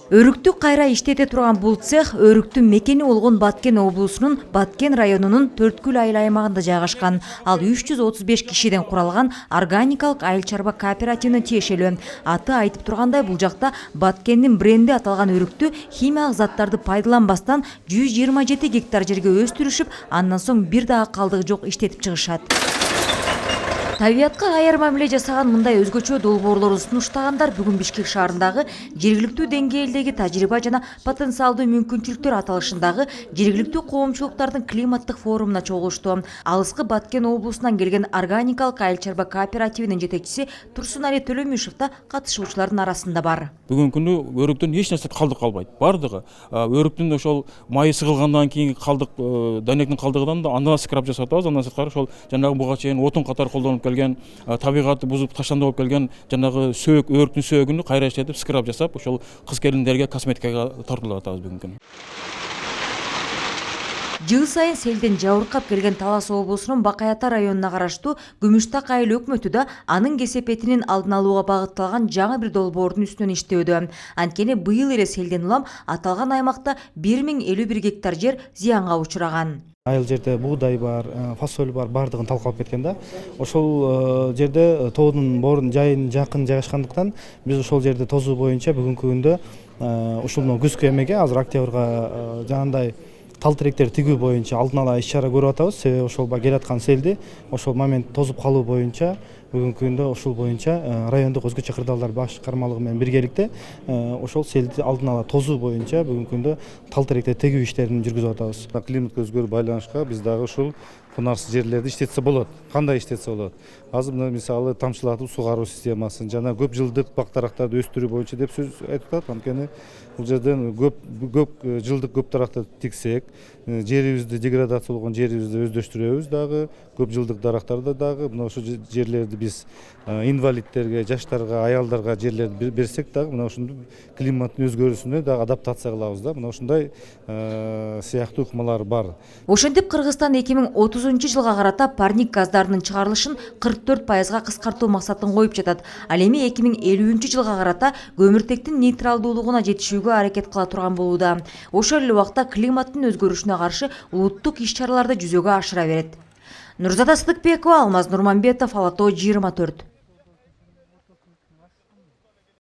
Өрүктү кайра иштете турган бул цех өрүктүн мекени болгон Баткен облусунун Баткен районунун Төрткүл айыл аймагында жайгашкан. Ал 335 кишиден куралган органикалык айыл чарба кооперативине тиешелүү. Аты айтып тургандай, бул жакта Баткендин бренди аталган өрүктү химиялык заттарды пайдаланбастан 127 гектар жерге өстүрүшүп, андан соң бир дагы калдыгы жок иштетип чыгышат. Табиатка аяр мамиле жасаган мындай өзгөчө долбоорлорду сунуштагандар бүгүн Бишкек шаарындагы жергиликтүү деңгээлдеги тажрыйба жана потенциалдуу мүмкүнчүлүктөр аталышындагы жергиликтүү коомчулуктардын климаттык форумуна чогулушту. Алыскы Баткен облусунан келген органикалык айыл чарба кооперативинин жетекчиси Турсунали Төлөмүшев да катышуучулардын арасында бар. Бүгүнкү күнү өрүктөн эч нерсе калдык калбайт. Бардыгы өрүктүн ошол майы сыгылгандан кийинки калдык, дайнектин калдыгынан да андан скраб жасап атабыз. Андан сырткары ошол жанагы буга чейин отун катары колдонуп келген, табигатты бузуп таштандырып алып келген жанагы сөөк, өрүктүн сөөгүнү кайра иштетип скраб жасап, ошол кыз келиндерге косметикага тартуулап атабыз бүгүнкү күнү. Жыл сайын селден жабыркап келген Талас облусунун Бакай Ата районуна караштуу Күмүштак айыл өкмөтү да анын кесепетинин алдын алууга багытталган жаңы бир долбоордун үстүнөн иштөөдө. Анткени быйыл эле селден улам аталган аймакта 1051 гектар жер зыянга учураган. Айыл жерде буудай бар, фасоль бар, бардыгын талкалап кеткен да. Ошол жерде тоодун борун жайын жакын жайгашкандыктан биз ошол жерде тозуу боюнча бүгүнкү күндө ушул күзгү эмеге азыр октябрга жанагындай тал тиректер тигүү боюнча алдын ала иш чара көрүп атабыз. Себеби ошол келаткан селди ошол момент тозуп калуу боюнча бүгүнкү күндө ошол боюнча райондук өзгөчө кырдаалдар башкармалыгы менен биргеликте ошол селди алдын ала тозуу боюнча бүгүнкү күндө тал тиректер тегүү иштерин жүргүзүп атабыз. Климатка өзгөрүү байланышка биз дагы ушул кунарсыз жерлерди иштетсе болот. Кандай иштетсе болот? Азыр мисалы тамчылатып сугаруу системасын жана көп жылдык бак дарактарды өстүрүү боюнча деп сөз айтып атат. Анткени бул жерден көп жылдык көп дарактарды тиксек, жерибизди деградация болгон жерибизди өздөштүрөбүз дагы, көп жылдык дарактарды дагы мына ошол жерлерди биз инвалидтерге, жаштарга, аялдарга жерлерди берсек дагы мына ушундый климаттын өзгөрүүсүнө дагы адаптация кылабыз да. Мына ушундай сыяктуу ыкмалар бар. Ошентип Кыргызстан 2030 жылга карата парник газдарынын чыгарылышын 44%га кыскартуу максатын коюп жатат. Ал эми 2050 жылга карата көмүртектин нейтралдуулугуна жетишүүгө аракет кыла турган болууда. Ошол эле убакта климаттын өзгөрүшүнө каршы улуттук иш-чараларды жүзөгө ашыра берет. Нурзада Сыдыкбекова, Алмаз Нурманбетов, Ала Тоо 24.